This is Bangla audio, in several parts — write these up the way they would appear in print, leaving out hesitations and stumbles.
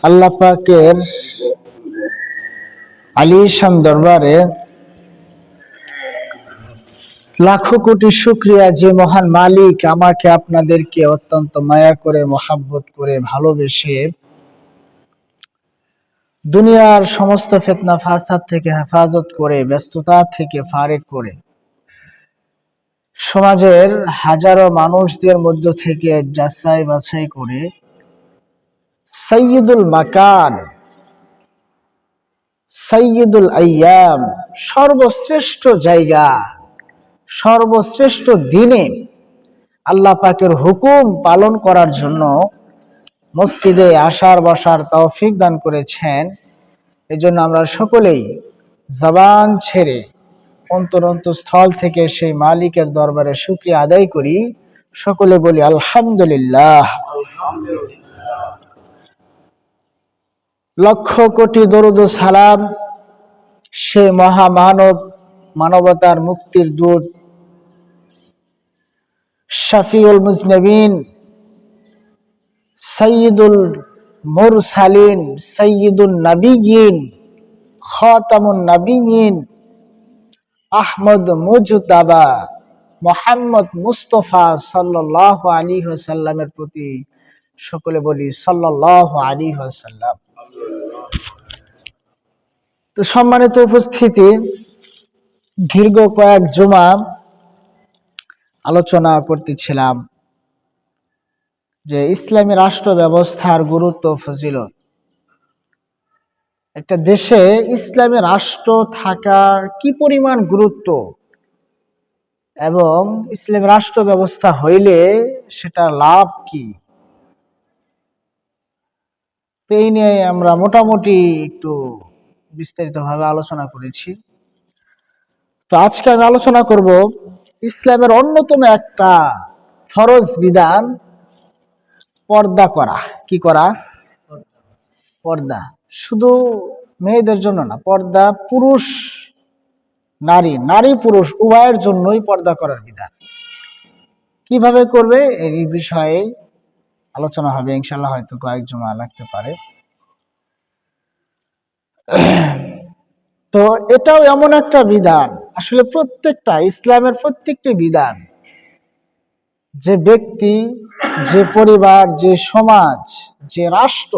আল্লাহ পাকের আলিশান দরবারে লাখো কোটি শুকরিয়া, যে মহান মালিক আমাকে আপনাদেরকে অত্যন্ত মায়া করে, মহাব্বত করে, ভালোবেসে দুনিয়ার সমস্ত ফিতনা ফাসাদ থেকে হেফাজত করে, ব্যস্ততা থেকে ফারেক করে, সমাজের হাজারো মানুষদের মধ্য থেকে যাচাই বাছাই করে সাইয়্যিদুল মাকান, সাইয়্যিদুল আইয়াম, সর্বশ্রেষ্ঠ জায়গা, সর্বশ্রেষ্ঠ দিনে আল্লাহ পাকের হুকুম পালন করার জন্য মসজিদে আসার বসার তৌফিক দান করেছেন। এজন্য আমরা সকলেই জবান ছেড়ে অন্তরস্থল থেকে সেই মালিকের দরবারে শুকরিয়া আদায় করি। সকলে বলি আলহামদুলিল্লাহ। লক্ষ কোটি দরুদ ও সালাম সে মহামানব, মানবতার মুক্তির দূত, শাফিউল মুজনিবিন, সাইয়্যিদুল মুরসালিন, সাইয়্যিদুন নবিয়্যিন, খাতামুন নবিয়্যিন, আহমদ মুজতাবা মুহাম্মদ মুস্তাফা সাল্লাল্লাহু আলাইহি ওয়াসাল্লামের প্রতি সকলে বলি সাল্লাল্লাহু আলাইহি ওয়াসাল্লাম। তো সম্মানিত উপস্থিতি, দীর্ঘ কয়েক জুমা আলোচনা করতেছিলাম যে ইসলামী রাষ্ট্র ব্যবস্থার গুরুত্ব, ফজিলত। একটা দেশে ইসলামী রাষ্ট্র থাকা কি পরিমাণ গুরুত্ব, এবং ইসলামী রাষ্ট্র ব্যবস্থা হইলে সেটা লাভ কি, তো এই নিয়ে আমরা মোটামুটি একটু বিস্তারিতভাবে আলোচনা করেছি। তো আজকে আমি আলোচনা করব ইসলামের অন্যতম একটা ফরজ বিধান, পর্দা করা। কি করা? পর্দা। শুধু মেয়েদের জন্য না, পর্দা পুরুষ নারী, নারী পুরুষ উভয়ের জন্যই পর্দা করার বিধান। কিভাবে করবে এই বিষয়ে আলোচনা হবে ইনশাআল্লাহ, হয়তো কয়েক জুমা লাগতে পারে। তো এটাও এমন একটা বিধান, আসলে প্রত্যেকটা ইসলামের প্রত্যেকটি বিধান যে ব্যক্তি, যে পরিবার, যে সমাজ, যে রাষ্ট্র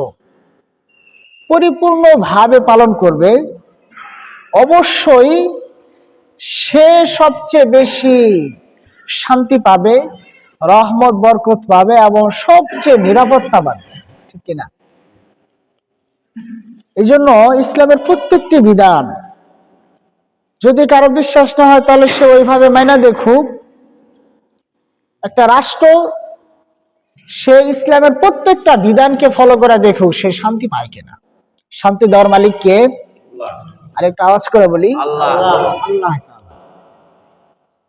পরিপূর্ণভাবে পালন করবে, অবশ্যই সে সবচেয়ে বেশি শান্তি পাবে, রহমত বরকত পাবে, এবং সবচেয়ে নিরাপত্তা পাবে। ঠিক কিনা? এই জন্য ইসলামের প্রত্যেকটি বিধান, যদি কারো বিশ্বাস না হয় তাহলে সে ওইভাবে মাইনা দেখুক। একটা রাষ্ট্র সে ইসলামের প্রত্যেকটা বিধানকে ফলো করে দেখুক, সে শান্তি পায় কিনা। শান্তি দেওয়ার মালিক কে? আর একটা আওয়াজ করে বলি আল্লাহ। আল্লাহ তাআলা।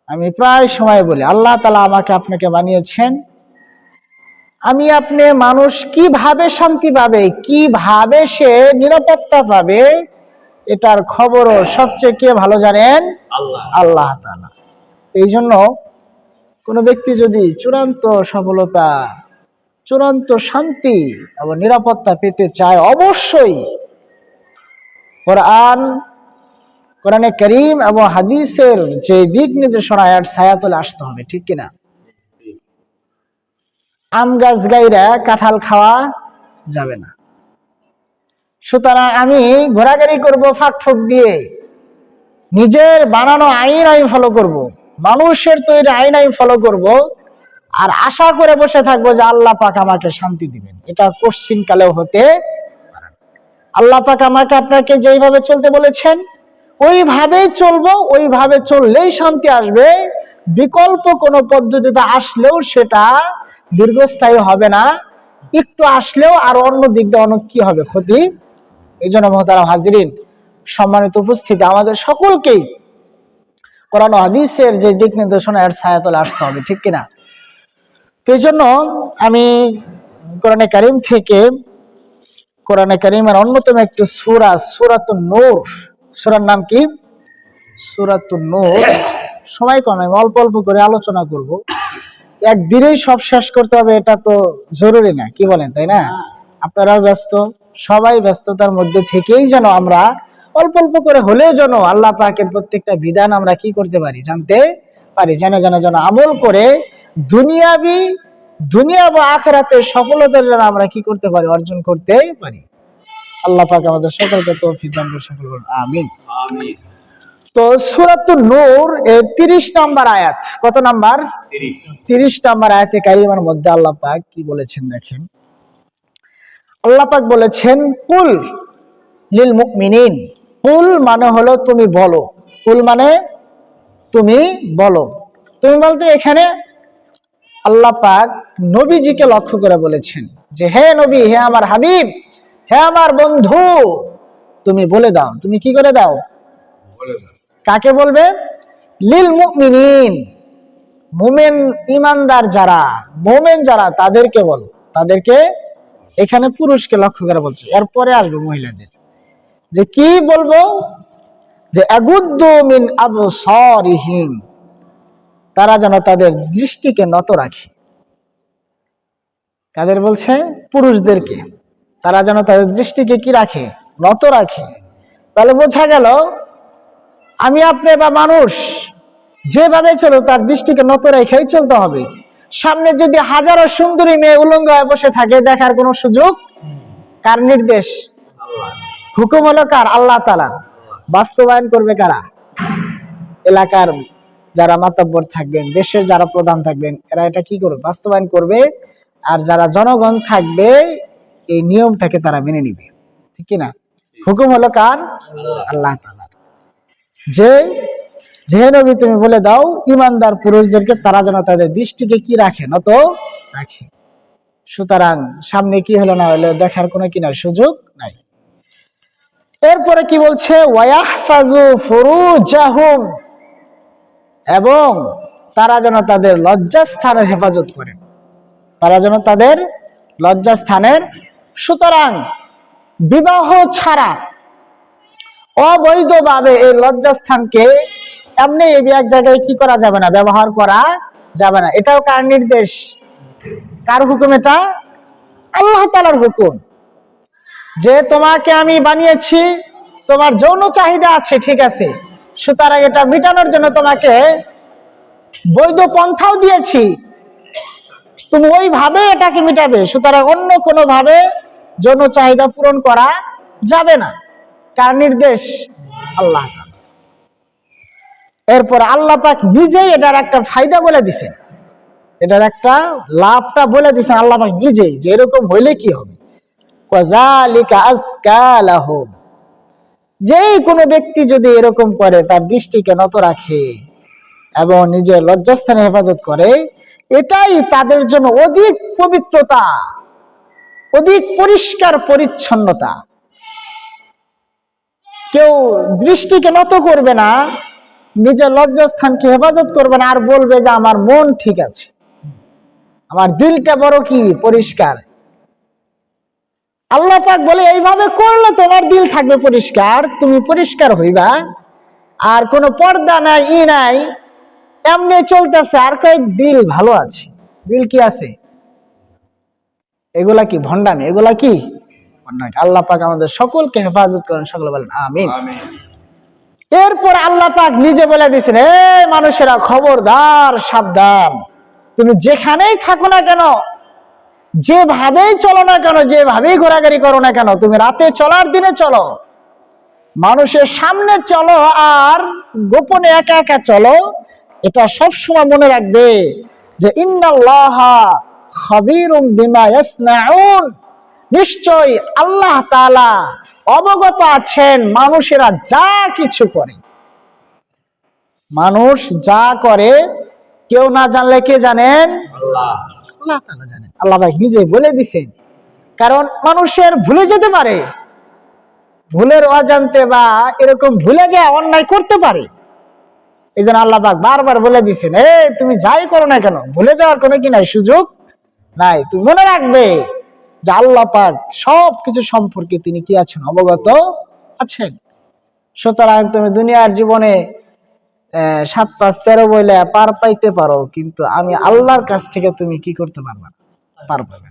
আমি প্রায় সময় বলি আল্লাহ তাআলা আমাকে আপনাকে বানিয়েছেন, আমি আপনি মানুষ কিভাবে শান্তি পাবে, কিভাবে সে নিরাপত্তা পাবে, এটার খবরও সবচেয়ে কে ভালো জানেন? আল্লাহ তাআলা। এই জন্য কোন ব্যক্তি যদি চূড়ান্ত সফলতা, চূড়ান্ত শান্তি এবং নিরাপত্তা পেতে চায়, অবশ্যই কোরআনে কারীম এবং হাদিসের যে দিক নির্দেশনা এর ছায়াতলে আসতে হবে। ঠিক কিনা? আম গাছ গাইরা কাঁঠাল খাওয়া যাবে না। সুতরাং আমি ঘোরাঘুরি করব ফাঁক ফোক দিয়ে, নিজের বানানো আইন আমি ফলো করব, মানুষের তৈরি আইন আমি ফলো করব, আর আশা করে বসে থাকবো যে আল্লাহ পাক আমাকে শান্তি দিবেন। এটা কোশ্চিন কালেও হতে পারে না। আল্লাহ পাক আমাকে আপনাকে যেইভাবে চলতে বলেছেন ওইভাবেই চলবো, ওইভাবে চললেই শান্তি আসবে। বিকল্প কোনো পদ্ধতিতে আসলেও সেটা দীর্ঘস্থায়ী হবে না, একটু আসলেও আর অন্য দিক দিয়ে অনেক কি হবে, ক্ষতি। এই জন্য মুহতারাম হাজিরিন, সম্মানিত উপস্থিতি, আমাদের সকলকেই কোরআন ও হাদিসের যে দিক নির্দেশনা এর ছায়াতলে আসতে হবে। ঠিক কিনা? তো এই জন্য আমি কোরআনে কারীম থেকে, কোরআনে কারীমের অন্যতম একটি সূরা, সূরাতুন নূর, সূরার নাম কি? সূরাতুন নূর। সময় কম, আমি অল্প অল্প করে আলোচনা করব। একদিনেই সব শেষ করতে হবে এটা তো জরুরি না, কি বলেন? তাই না? আপনারাও ব্যস্ত, সবাই ব্যস্ততার মধ্যে থেকেই যেন আমরা অল্প অল্প করে হলেও যেন আল্লাহ পাকের প্রত্যেকটা বিধান আমরা কি করতে পারি, জানতে পারি, যেন আমল করে দুনিয়া বা আখিরাতে সফলতার জন্য আমরা কি করতে পারি, অর্জন করতে পারি। আল্লাহ পাক আমাদের সকলকে তৌফিক দান করুন, সকল বলুন আমিন। আমিন। তো সূরাতুন নূর এর 30 নম্বর আয়াত, কত নাম্বার? 30 নম্বর আয়াতে কারিমার মধ্যে আল্লাহ পাক কি বলেছেন দেখেন। আল্লাহ পাক বলেছেন কুল লিল মুমিনিন। কুল মানে হলো তুমি বলো, কুল মানে তুমি বলো। তুমি বলতে এখানে আল্লাহ পাক নবীজিকে লক্ষ্য করে বলেছেন যে হে নবী, হে আমার হাবিব, হে আমার বন্ধু, তুমি বলে দাও। তুমি কি করে দাও? কাকে বলবে? লিল মুমিনিন, মুমিন ইমানদার যারা, মুমিন যারা, তাদেরকে বলো। তাদেরকে এখানে পুরুষকে লক্ষ্য করে বলছে, এরপরে আসবে মহিলাদের। যে কি বলবো? যে আগুদ্দু মিন আবসারিহিম, তারা যেন তাদের দৃষ্টিকে নত রাখে। কাদের বলছে? পুরুষদেরকে। তারা যেন তাদের দৃষ্টিকে কি রাখে? নত রাখে। তাহলে বোঝা গেল আমি আপনি বা মানুষ যেভাবে চলো তার দৃষ্টিকে নত রেখেই চলতে হবে। সামনে যদি হাজারো সুন্দরী মেয়ে উলঙ্গ হয়ে বসে থাকে, দেখার কোনো সুযোগ? কার নির্দেশ? হুকুম হলো কার? আল্লাহ তাআলার। বাস্তবায়ন করবে কারা? এলাকার যারা মাতব্বর থাকবেন, দেশের যারা প্রধান থাকবেন, এরা এটা কি করবে? বাস্তবায়ন করবে। আর যারা জনগণ থাকবে এই নিয়মটাকে তারা মেনে নিবে, ঠিক কিনা? হুকুম হলো কার? আল্লাহ তাআলার। যে নবী তুমি বলে দাও ইমানদার পুরুষদেরকে তারা যেন তাদের দৃষ্টিকে কি রাখে? নত রাখে। সুতরাং সামনে কি হলো না হলো দেখার কোনো কি নাই, সুযোগ নাই। এরপরে কি বলছে? ওয়াহফাজু ফুরুজাহুম, এবং তারা যেন তাদের লজ্জাস্থানের হেফাজত করে। তারা যেন তাদের লজ্জাস্থানের। সুতরাং বিবাহ ছাড়া অবৈধভাবে এই লজ্জাস্থানকে এমনি এক জায়গায় কি করা যাবে না, ব্যবহার করা যাবে না। এটাও কার নির্দেশ? কার হুকুম এটা? আল্লাহ তাআলার হুকুম। যে তোমাকে আমি বানিয়েছি, তোমার যৌন চাহিদা আছে, ঠিক আছে, সুতরাং এটা মিটানোর জন্য তোমাকে বৈধ পন্থাও দিয়েছি, তুমি ওইভাবে এটাকে মিটাবে। সুতরাং অন্য কোনো ভাবে যৌন চাহিদা পূরণ করা যাবে না। কার নির্দেশ? আল্লাহ তাআলা। এরপর আল্লাহ পাক নিজেই এটার একটা ফায়দা বলে দিছেন, এটার একটা লাভটা বলে দিছেন আল্লাহ পাক নিজেই, যে এরকম হইলে কি হবে। ওয়াযালিকা আযকা লাহুম, যে কোনো ব্যক্তি যদি এরকম করে, তার দৃষ্টিকে নত রাখে এবং নিজের লজ্জাস্থানে হেফাজত করে, এটাই তাদের জন্য অধিক পবিত্রতা, অধিক পরিষ্কার পরিচ্ছন্নতা। কেউ দৃষ্টিকে নত করবে না, নিজের লজ্জাস্থানকে হেফাজত করবে না, আর বলবে যে আমার মন ঠিক আছে, আমার দিলটা বড় কি পরিষ্কার। আল্লাহ পাক বলে এইভাবে করলে তোমার দিল থাকবে পরিষ্কার, তুমি পরিষ্কার হইবা। আর কোনো পর্দা নাই, নাই, এমনি চলতেছে, আর কয়েক দিল ভালো আছে। দিল কি আছে? এগুলা কি ভণ্ডামি? এগুলা কি ভণ্ডামি? আল্লাহ পাক আমাদের সকলকে হেফাজত করেন, সকলে বলেন আমিন। এরপর আল্লাহ পাক নিজে বলে দিয়েছেন, হে মানুষেরা খবরদার, সাবধান, তুমি যেখানেই থাকো না কেন, যেভাবেই চলো না কেন, যেভাবেই ঘোরাঘুরি করো না কেন, তুমি রাতে চলার দিনে চলো, মানুষের সামনে চলো, আর গোপনে একা একা চলো, এটা সবসময় মনে রাখবে যে ইন্নাল্লাহা খাবীরুম বিমা ইয়াসনাউন, নিশ্চয় আল্লাহ তাআলা অবগত আছেন মানুষেরা যা কিছু করে। মানুষ যা করে কেউ না জানলে কে জানেন? আল্লাহ তাআলা জানেন। আল্লাহ ভাই নিজে বলে দিছেন, কারণ মানুষের ভুলে যেতে পারে, ভুলের অজান্তে বা এরকম ভুলে যায় অন্যায় করতে পারে। এই জন্য আল্লাহ পাক বারবার বলে দিছেন, তুমি যাই করো না কেন, ভুলে যাওয়ার কোনো কি নাই, সুযোগ নাই। তুমি মনে রাখবে যে আল্লাহ পাক সবকিছু সম্পর্কে তিনি কি আছেন? অবগত আছেন। সুতরাং তুমি দুনিয়ার জীবনে 7, 5, 13 বইলে পার পাইতে পারো, কিন্তু আমি আল্লাহর কাছ থেকে তুমি কি করতে পারবে না, পারবে না।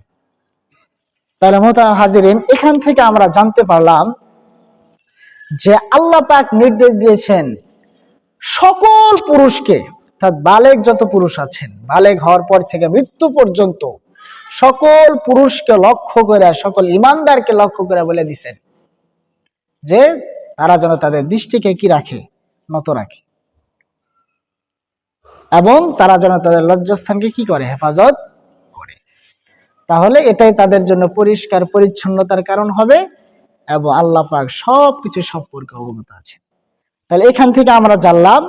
তাহলে মোহতারাম হাজিরিন, এখান থেকে আমরা জানতে পারলাম যে আল্লাহ পাক নির্দেশ দিয়েছেন সকল পুরুষকে, অর্থাৎ বালেগ যত পুরুষ আছেন, বালেগ হওয়ার পর থেকে মৃত্যু পর্যন্ত সকল পুরুষকে লক্ষ্য করে, সকল ইমানদারকে লক্ষ্য করে বলে দিছেন যে তারা যেন তাদের দৃষ্টিকে কি রাখে, নত রাখে, এবং তারা যেন তাদের লজ্জাস্থানকে কি করে, হেফাজত করে। তাহলে এটাই তাদের জন্য পরিষ্কার পরিচ্ছন্নতার কারণ হবে এবং আল্লাহ পাক সবকিছু সম্পর্কে অবগত আছে। তাহলে এখান থেকে আমরা জানলাম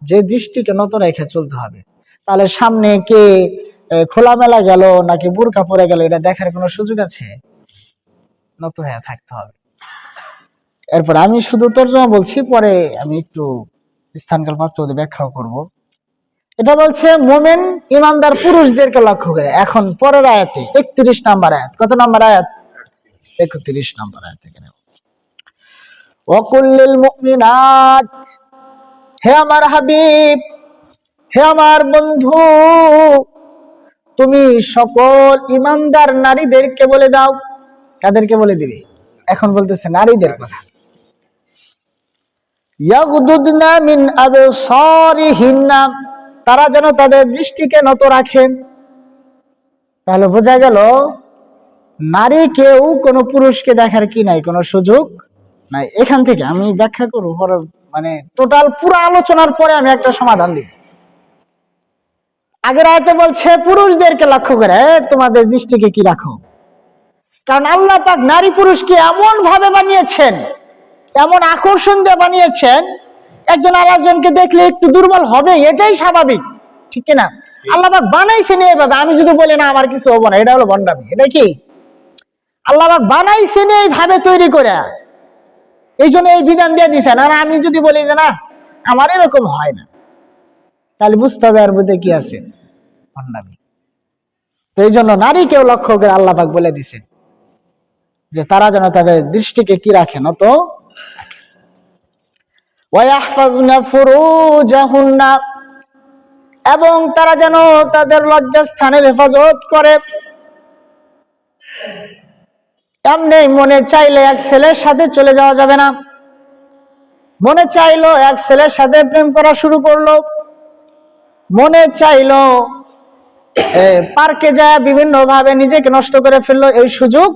যে দৃষ্টিকে নত রেখে চলতে হবে। তাহলে সামনে কে খোলামেলা গেল নাকি বুরকা পরে গেল এটা দেখার কোনো সুযোগ আছে? নত হয়ে থাকতে হবে। এরপর আমি শুধু তর্জমা বলছি, পরে আমি একটু স্থানকাল পাত্র ব্যাখ্যাও করব। এটা বলছে মোমেন ইমানদার পুরুষদেরকে লক্ষ্য করে। এখন পরের আয়াতে 31 নম্বর আয়াত, কত নম্বর আয়াত? 31 নম্বর আয়াত থেকে নেব। ওয়াকুল্লিল মুমিনাত, হে আমার হাবিব, হে আমার বন্ধু, তুমি সকল ইমানদার নারীদেরকে বলে দাও। কাদেরকে বলে দিবে? এখন বলতেছে নারীদের কথা। ইয়াগদুদনা মিন আবসারিহিন্না, তারা যেন তাদের দৃষ্টিকে নত রাখেন। তাহলে বোঝা গেল নারী কেউ কোন পুরুষকে দেখার কি নাই, কোনো সুযোগ নাই। এখান থেকে আমি ব্যাখ্যা করবো, মানে টোটাল পুরো আলোচনার পরে আমি একটা সমাধান দিব। আগের আয়াতে বলছে পুরুষদেরকে লক্ষ্য করে তোমাদের দৃষ্টিকে কি রাখো, কারণ আল্লাহ পাক নারী পুরুষকে এমন ভাবে বানিয়েছেন, এমন আকর্ষণ দিয়ে বানিয়েছেন, একজন আরেকজনকে দেখলে একটু দুর্বল হবে, এটাই স্বাভাবিক, ঠিক কিনা? আল্লাহ পাক বানাইছেন এইভাবে। আমি যদি বলি না আমার কিছু হবো না, এটা হলো ভণ্ডামি। এটা কি? আল্লাহ পাক বানাইছেন এইভাবে তৈরি করে, এই জন্য এই বিধান দিয়ে দিয়েছেন। আর আমি যদি বলি যে না আমার এরকম হয় না, তাহলে বুঝতে হবে এর মধ্যে কি আছে, ভণ্ডামি। তো এই জন্য নারীকেও লক্ষ্য করে আল্লাহ পাক বলে দিয়েছেন যে তারা যেন তাদের দৃষ্টিকে কি রাখে, নত। ওয়াহফাজনা ফুরুজাহুন্না, এবং তারা যেন তাদের লজ্জাস্থানের হেফাজত করে। এমনি মনে চাইলে এক ছেলের সাথে চলে যাওয়া যাবে না। মনে চাইলো এক ছেলের সাথে প্রেম করা শুরু করলো, মনে চাইলো পার্কে যায় বিভিন্ন ভাবে নিজেকে নষ্ট করে ফেললো, এই সুযোগ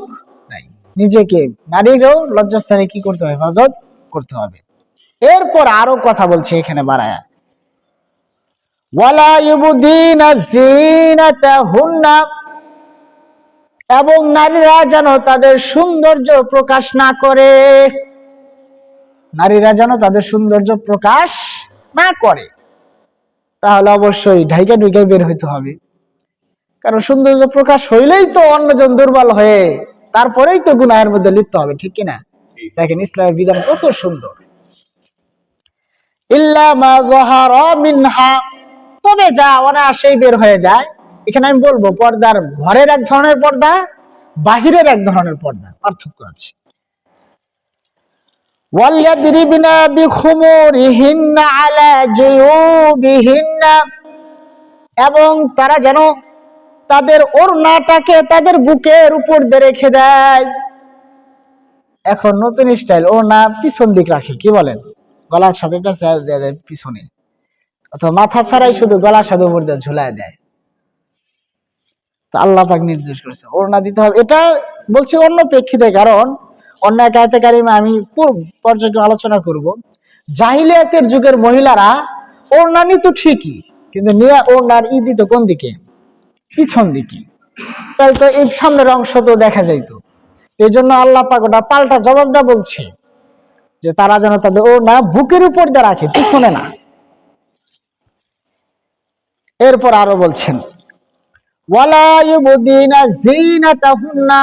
নাই। নিজেকে, নারীরও লজ্জাস্থানে কি করতে হবে, হেফাজত করতে হবে। এরপর আরো কথা বলছে এখানে বাড়ায়া, ওয়ালা ইউবদিনা যিনাতাহুন্না, এবং নারীরা যেন তাদের সৌন্দর্য প্রকাশ না করে। নারীরা যেন তাদের সৌন্দর্য প্রকাশ না করে। তাহলে অবশ্যই ঢাইকা ঢুকে বের হইতে হবে, কারণ সৌন্দর্য প্রকাশ হইলেই তো অন্যজন দুর্বল হয়ে তারপরেই তো গুনাহের মধ্যে লিপ্ত হবে, ঠিক কিনা? দেখেন ইসলামের বিধান কত সুন্দর। ইল্লা মা যাহারা মিনহা, তবে যা অনায়াসেই বের হয়ে যায়। এখানে আমি বলবো পর্দার ঘরের এক ধরনের পর্দা, বাহিরের এক ধরনের পর্দা, পার্থক্য আছে। ওয়ালিয়াদরিবনা বিখুমুরিহিন্না আলা জুয়ুবিহিন্না, এবং তারা যেন তাদের ওড়নাটাকে তাদের বুকের উপর দিয়ে রেখে দেয়। এখন নতুন স্টাইল, ওড়না পিছন দিক রাখে, কি বলেন? গলার সাথে পিছনে, অথবা মাথা ছাড়াই শুধু গলার সাথে উপর দিয়ে ঝুলায় দেয়। আল্লাহ পাক নির্দেশ করেছে ওড়না দিতে হবে। এটা বলছি অন্য প্রেক্ষিতে, কারণ অন্য এক আয়াতে কারিমে আমি পর্যায়ে আলোচনা করব। জাহিলিয়াতের যুগের মহিলারা ওড়না নিত ঠিকই, কিন্তু নিয়ে ওড়নার দিত কোন দিকে? পিছন দিকে। তাই তো এই সামনের অংশ তো দেখা যাইতো। এই জন্য আল্লাহ পাক ওটা পাল্টা জবাবটা বলছে যে তারা যেন তাদের ওড়না বুকের উপর দিয়ে রাখে, পিছনে না। এরপর আরো বলছেন ওয়ালা ইউবদিনা যিনাতাহুন্না,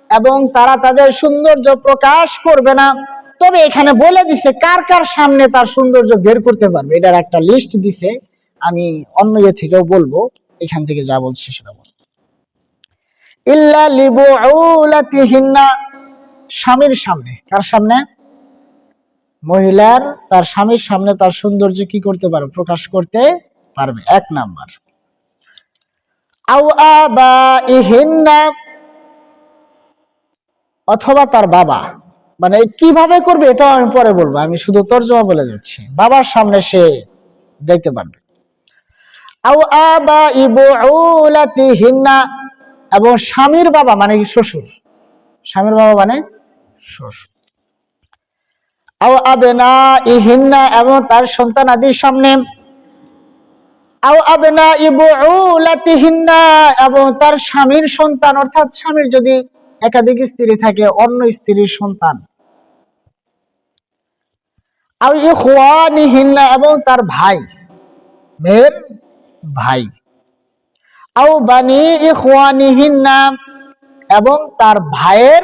এবং তারা তাদের সৌন্দর্য প্রকাশ করবে না। তবে এখানে বলে দিছে কার কার সামনে তার সৌন্দর্য বের করতে পারবে, এটার একটা লিস্ট দিছে। আমি অন্য থেকেও বলবো, এখান থেকে যা বলছি সেটা বলবো। ইল্লা লিবুউলাতিহিন্না, স্বামীর সামনে। কার সামনে? মহিলার তার স্বামীর সামনে তার সৌন্দর্য কি করতে পারবে, প্রকাশ করতে পারবে, 1 নাম্বার। আও আবাইহিন্না, অথবা তার বাবা, মানে কিভাবে করবে এটা আমি পরে বলবো, আমি শুধু তর্জমা বলে যাচ্ছি। বাবার সামনে সে যাইতে পারবে। আও আবাই বুউলাতিহিন্না, এবং স্বামীর বাবা মানে কি শ্বশুর, স্বামীর বাবা মানে শ্বশুর। আও আবনাইহিন্না, এবং তার সন্তানাদির সামনে। আও আবনাই বুউলাতিহিন্না, এবং তার স্বামীর সন্তান, অর্থাৎ স্বামীর যদি একাধিক স্ত্রী থাকে অন্য স্ত্রীর সন্তান। আও ইখওয়ানিহিন্না, এবং তার ভাই, মেয়ের ভাই। আও বানি ইখওয়ানিহিন্না, এবং তার ভাইয়ের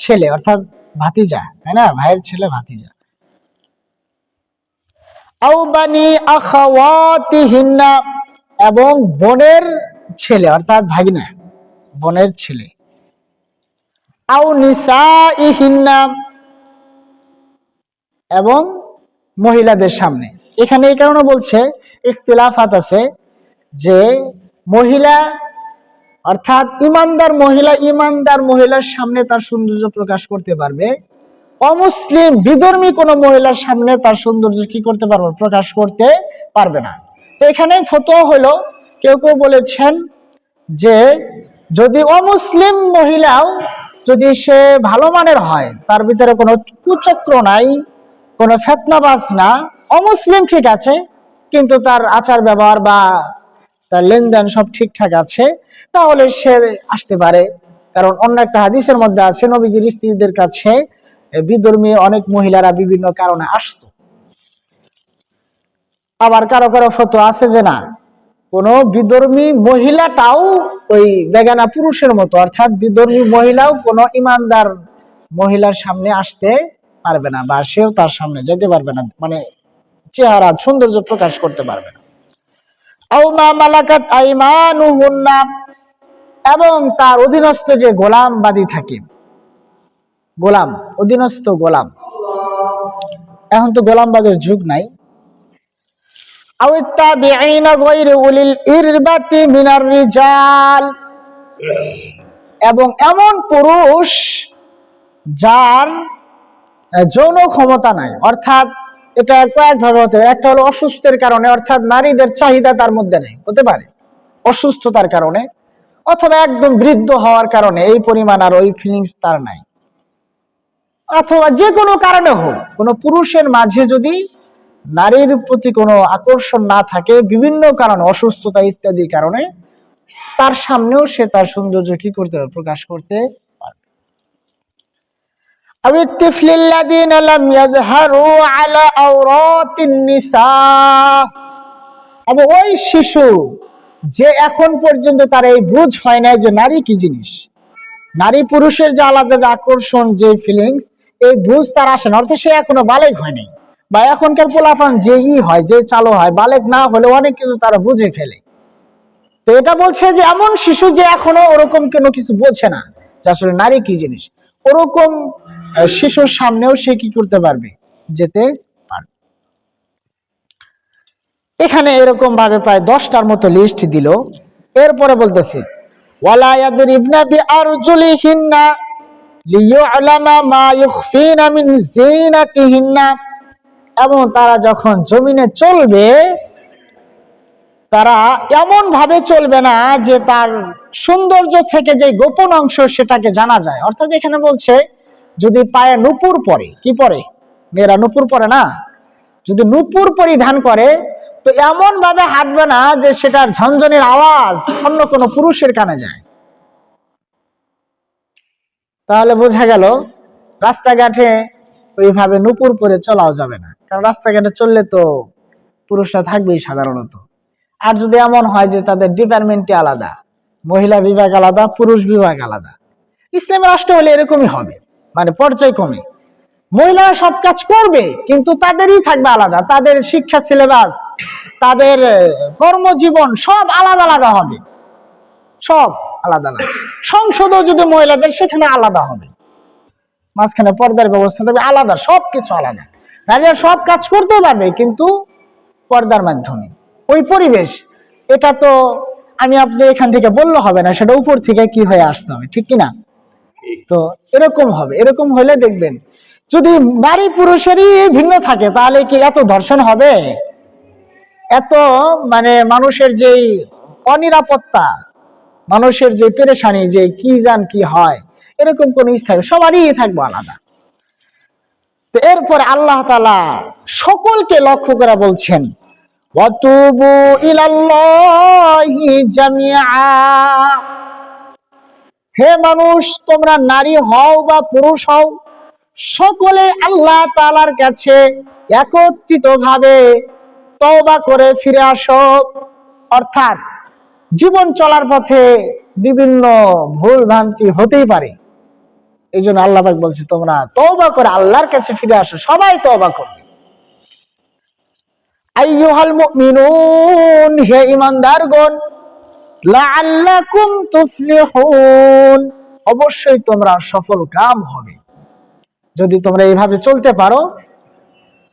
ছেলে, অর্থাৎ ভাতিজা, তাই না, ভাইয়ের ছেলে ভাতিজা। আও বানি আখাওয়াতিহিন্না, এবং বোনের ছেলে, অর্থাৎ ভাগিনা, বোনের ছেলে। আও নিসাইহিন্না, এবং মহিলাদের সামনে। এখানে এই কারণে বলছে, ইখতিলাফাত আছে যে মহিলা অর্থাৎ ইমানদার মহিলা ইমানদার মহিলার সামনে তার সৌন্দর্য প্রকাশ করতে পারবে, অমুসলিম বিধর্মী কোন মহিলার সামনে তার সৌন্দর্য কি করতে পারবে, প্রকাশ করতে পারবে না। তো এখানে ফতোয়া হলো, কেউ কেউ বলেছেন যে যদি অমুসলিম মহিলাও যদি সে ভালো মানের হয়, তার ভিতরে কোনো কুচক্র নাই, কোনো ফিতনাবাজ না, অমুসলিম ঠিক আছে কিন্তু তার আচার ব্যবহার বা তার লেনদেন সব ঠিকঠাক আছে, তাহলে সে আসতে পারে। কারণ অন্য একটা হাদিসের মধ্যে আছে, নবীজির স্ত্রীদের কাছে বিধর্মী অনেক মহিলারা বিভিন্ন কারণে আসতো। আবার কারো কারো ফতোয়া আছে যে না, কোন বিধর্মী মহিলাটাও ওই বেগানা পুরুষের মতো, অর্থাৎ বিধর্মী মহিলাও কোন ইমানদার মহিলার সামনে আসতে পারবে না, বা সেও তার সামনে যেতে পারবে না, মানে চেহারা সৌন্দর্য প্রকাশ করতে পারবে না। আও মা মালাকাত আইমানুহুন্না, এবং তার অধীনস্থ যে গোলাম বাদী থাকে, গোলাম, অধীনস্থ গোলাম, এখন তো গোলামবাদের যুগ নাই। আও ইত্তাবিঈনা গায়রা উলিল ইরবাতি মিনার রিজাল, এবং এমন পুরুষ যার যৌন ক্ষমতা নাই, অর্থাৎ এটা কয়েক ভাবে হতে পারে। একটা হলো অসুস্থের কারণে, অর্থাৎ নারীদের চাহিদা তার মধ্যে নেই, হতে পারে অসুস্থতার কারণে, অথবা একদম বৃদ্ধ হওয়ার কারণে এই পরিমাণ আর ওই ফিলিংস তার নাই, অথবা যে কোনো কারণে হোক, কোনো পুরুষের মাঝে যদি নারীর প্রতি কোনো আকর্ষণ না থাকে, বিভিন্ন কারণে, অসুস্থতা ইত্যাদি কারণে, তার সামনেও সে তার সৌন্দর্য কি করতে পারে, প্রকাশ করতে পারে। আও ইত্তিফলিল্লাযীনা লাম ইয়াযহারু আলা আওরাতিন নিসা, এবং ওই শিশু যে এখন পর্যন্ত তার এই বুঝ হয় না যে নারী কি জিনিস, নারী পুরুষের যে আলাদা যে আকর্ষণ, যে ফিলিংস, এই বুঝ তার আসে না, অর্থাৎ সে এখনো বালেগ হয়নি। বা এখনকার পোলাপান যে হয়, যে চালু হয়, বালেগ না হলে অনেক কিছু তারা বুঝে ফেলে। তো এটা বলছে যে এমন শিশু যে এখনো ওরকম কোনো কিছু বোঝে না যে আসলে নারী কি জিনিস, ওরকম শিশুর সামনেও সে কি করতে পারবে, যেতে পারবে। এখানে এরকম ভাবে প্রায় 10টার মতো লিস্ট দিল। এরপরে বলতেছে ওয়ালা ইয়াদরিবনা বিআরজুলিহিন্না লিইউলামা মা ইখফিনা মিন যিনাতিহিন্না, এবং তারা যখন জমিনে চলবে তারা এমন ভাবে চলবে না যে তার সৌন্দর্য থেকে যে গোপন অংশ সেটাকে জানা যায়। অর্থাৎ এখানে বলছে যদি পায়ে নূপুর পরে, কি পরে, মেয়েরা নূপুর পরে না, যদি নূপুর পরিধান করে তো এমন ভাবে হাঁটবে না যে সেটার ঝনঝনের আওয়াজ অন্য কোনো পুরুষের কানে যায়। তাহলে বোঝা গেল রাস্তাঘাটে ওইভাবে নূপুর পরে চলাও যাবে না, কারণ রাস্তাঘাটে চললে তো পুরুষরা থাকবেই সাধারণত। আর যদি এমন হয় যে তাদের ডিপার্টমেন্টই আলাদা, মহিলা বিভাগ আলাদা, পুরুষ বিভাগ আলাদা, ইসলামের রাষ্ট্র হলে এরকমই হবে, মানে পর্যায়ক্রমে মহিলারা সব কাজ করবে কিন্তু তাদেরই থাকবে আলাদা, তাদের শিক্ষা সিলেবাস, তাদের কর্মজীবন সব আলাদা আলাদা হবে, সব আলাদা আলাদা। সংসদও যদি মহিলাদের, সেখানে আলাদা হবে, মাঝখানে পর্দার ব্যবস্থা থাকবে, আলাদা, সবকিছু আলাদা। নারীরা সব কাজ করতে পারবে কিন্তু পর্দার মাধ্যমে। ওই পরিবেশ, এটা তো আমি আপনি এখান থেকে বললে হবে না, সেটা উপর থেকে কি হয়ে আসতে হবে, ঠিক কিনা? তো এরকম হবে, এরকম হলে দেখবেন যদি নারী পুরুষেরই ভিন্ন থাকে তাহলে কি এত ধর্ষণ হবে? এত মানে মানুষের যেই অনিরাপত্তা, মানুষের যে পেরেশানি, যে কি জান কি হয়, এরকম কোন স্থায়ী, সবারই থাকবো আলাদা। তো এরপরে আল্লাহ তাআলা সকলকে লক্ষ্য করে বলছেন, ওয়াতুবু ইলাল্লাহি জামিআ, হে মানুষ তোমরা নারী হও বা পুরুষ হও, সকলে আল্লাহ তাআলার কাছে একত্রিতভাবে তওবা করে ফিরে আসো। অর্থাৎ জীবন চলার পথে বিভিন্ন ভুল ভ্রান্তি হতেই পারে, এই জন্য আল্লাহ পাক বলছে তোমরা তওবা করে আল্লাহর কাছে ফিরে আসো, সবাই তওবা করবে। আইয়ুহাল মুমিনুন, হে ঈমানদারগণ, লাআল্লাকুম তুফলিহুন, অবশ্যই তোমরা সফল কাম হবে। যদি তোমরা এইভাবে চলতে পারো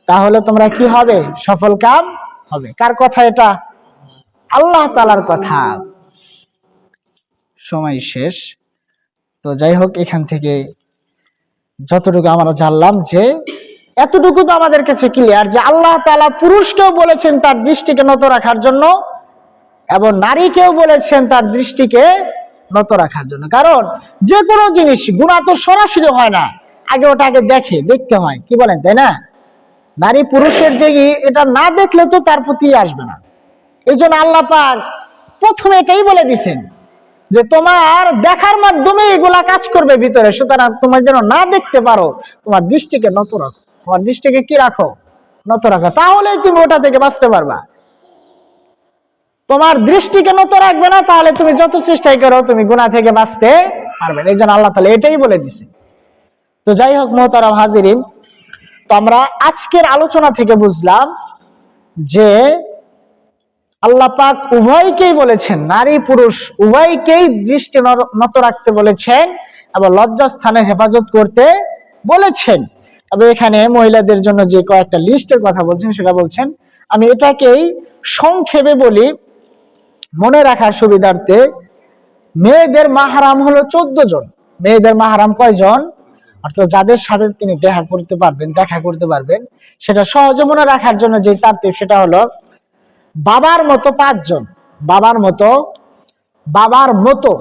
তাহলে তোমরা কি হবে? সফল কাম হবে। কার কথা এটা? আল্লাহ তাআলার কথা। সময় শেষ। তো যাই হোক, এখান থেকে যতটুকু আমরা জানলাম যে এতটুকু তো আমাদের কাছে ক্লিয়ার যে আল্লাহ তাআলা পুরুষকেও বলেছেন তার দৃষ্টিকে নত রাখার জন্য এবং নারীকেও বলেছেন তার দৃষ্টিকে নত রাখার জন্য। কারণ যে কোনো জিনিস গুনাহ তো সরাসরি হয় না, আগে ওটাকে দেখতে হয়, কি বলেন, তাই না? নারী পুরুষের যে এটা না দেখলে তো তার প্রতি আসবে না। এই জন্য আল্লাহ পাক প্রথমে এটাই বলে দিছেন যে তোমার দেখার মাধ্যমে এগুলা কাজ করবে ভিতরে, সুতরাং তোমার যেন না দেখতে পারো, তোমার দৃষ্টিকে নত রাখো। তোমার দৃষ্টিকে কি রাখো? নত রাখো, তাহলেই তুমি ওটা থেকে বাঁচতে পারবা। তোমার দৃষ্টিকে নত রাখবে না, তাহলে তুমি যত চেষ্টাই করো তুমি গুনাহ থেকে বাঁচতে পারবে না। এই জন্য আল্লাহ তাআলা এটাই বলে দিছে। তো যাই হোক মুহতারাম হাজিরিন, তো আমরা আজকের আলোচনা থেকে বুঝলাম যে আল্লাহ পাক উভয়কেই বলেছেন, নারী পুরুষ উভয়কেই দৃষ্টি নত রাখতে বলেছেন এবং লজ্জাস্থানের হেফাজত করতে বলেছেন। তবে এখানে মহিলাদের জন্য যে কয়েকটা লিস্টের কথা বলছেন সেটা বলছেন, আমি এটাকেই সংক্ষেপে বলি মনে রাখার সুবিধার্থে। মেয়েদের মাহরাম হলো 14 জন। মেয়েদের মাহরাম কয়জন? অর্থাৎ যাদের সাথে তিনি দেখা করতে পারবেন, সেটা সহজে মনে রাখার জন্য যে তারতিব, সেটা হলো বাবার মতো 5 জন। বাবার মতো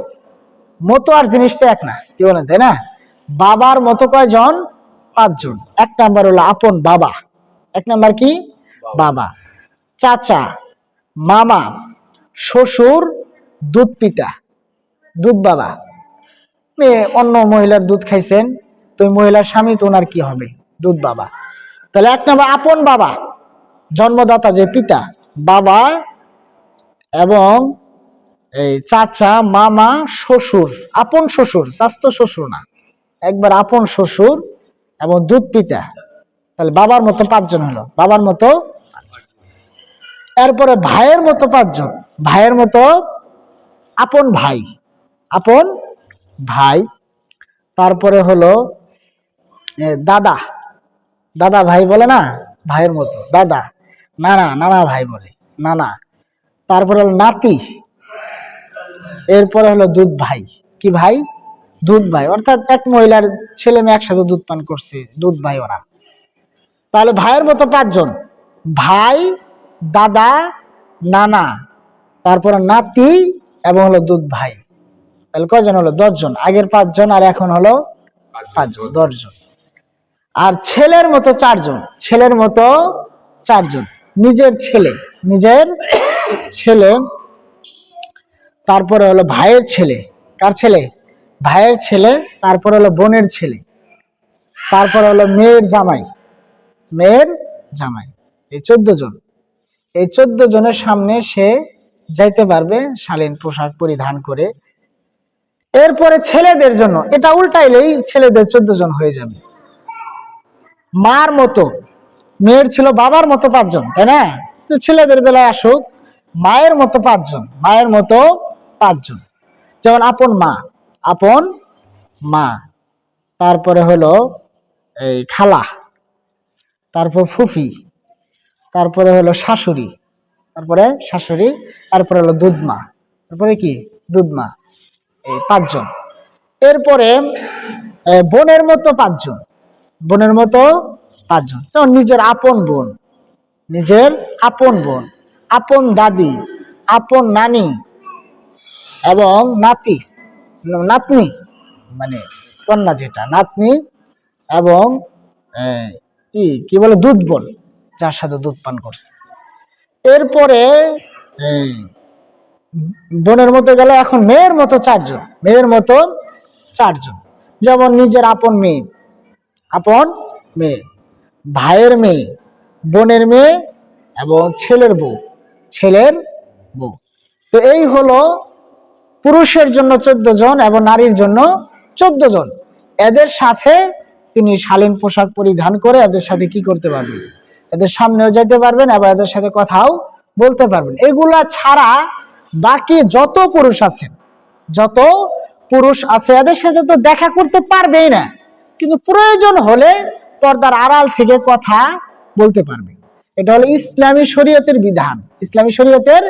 আর জিনিস তো এক না, কি বলেন, তাই না? বাবার মতো কয়জন? 5 জন। এক নাম্বার হলো আপন বাবা। এক নাম্বার কি? বাবা। চাচা, মামা, শ্বশুর, দুধ পিতা, দুধ বাবা। অন্য মহিলার দুধ খাইছেন, তো মহিলার স্বামী, তো ওনার কি হবে? দুধ বাবা। তাহলে এক নাম্বার আপন বাবা, জন্মদাতা যে পিতা, বাবা, এবং এই চাচা, মামা, শ্বশুর, আপন শ্বশুর, স্বাস্থ্য শ্বশুর না, একবার আপন শ্বশুর এবং দুধ পিতা। তাহলে বাবার মতো 5 জন হলো, বাবার মতো। এরপরে ভাইয়ের মতো 5 জন, ভাইয়ের মতো আপন ভাই। তারপরে হলো দাদা ভাই বলে না, ভাইয়ের মতো দাদা। নানা ভাই বলে, নানা। তারপরে হলো নাতি। এরপরে হলো দুধ ভাই। কি ভাই? দুধ ভাই, অর্থাৎ এক মহিলার ছেলে মেয়ে একসাথে দুধ পান করছে, দুধ ভাই ওরা। তাহলে ভাইয়ের মতো 5 জন, ভাই, দাদা, নানা, তারপরে নাতি এবং হলো দুধ ভাই। তাহলে কয়জন হলো? 10 জন। আগের 5 জন আর এখন হলো 5 জন, 10 জন। আর ছেলের মতো 4 জন, নিজের ছেলে। তারপরে হলো ভাইয়ের ছেলে। কার ছেলে? ভাইয়ের ছেলে। তারপরে হলো বোনের ছেলে। তারপরে হলো মেয়ের জামাই। এই 14 জন। এই 14 জনের সামনে সে যাইতে পারবে শালীন পোশাক পরিধান করে। এরপরে ছেলেদের জন্য এটা উল্টাইলেই ছেলেদের 14 জন হয়ে যাবে। মার মতো, মেয়ের ছিল বাবার মতো 5 জন, তাই না? তো ছেলেদের বেলায় আসুক, মায়ের মতো 5 জন। যেমন আপন মা, তারপরে হলো এই খালা, তারপর ফুফি, তারপরে হলো শাশুড়ি, তারপরে হলো দুধমা, তারপরে কি? দুধমা। এই 5 জন। এরপরে বোনের মতো 5 জন, বোনের মতো 5 জন, যেমন নিজের আপন বোন, নিজের আপন বোন, আপন দাদি, আপন নানি এবং নাতি নাতনি, মানে কন্যা যেটা নাতনি, এবং কি বলে দুধ বোন, যার সাথে দুধ পান করছে। এরপরে বোনের মতো গেল, এখন মেয়ের মতো 4 জন, মেয়ের মতো 4 জন, যেমন নিজের আপন মেয়ে, আপন মেয়ে, ভাইয়ের মেয়ে, বোনের মেয়ে এবং ছেলের বউ, ছেলের বউ। তো এই হলো পুরুষের জন্য 14 জন এবং নারীর জন্য 14 জন। এদের সাথে তিনি শালীন পোশাক পরিধান করে এদের সাথে কি করতে পারবেন, এদের সামনেও যেতে পারবেন এবং এদের সাথে কথাও বলতে পারবেন। এগুলা ছাড়া বাকি যত পুরুষ আছেন, যত পুরুষ আছে এদের সাথে তো দেখা করতে পারবেই না, কিন্তু প্রয়োজন হলে পর্দার আড়াল থেকে কথা বলতে পারবে। এটা হলো ইসলামী শরীয়তের বিধান, ইসলামী শরীয়তের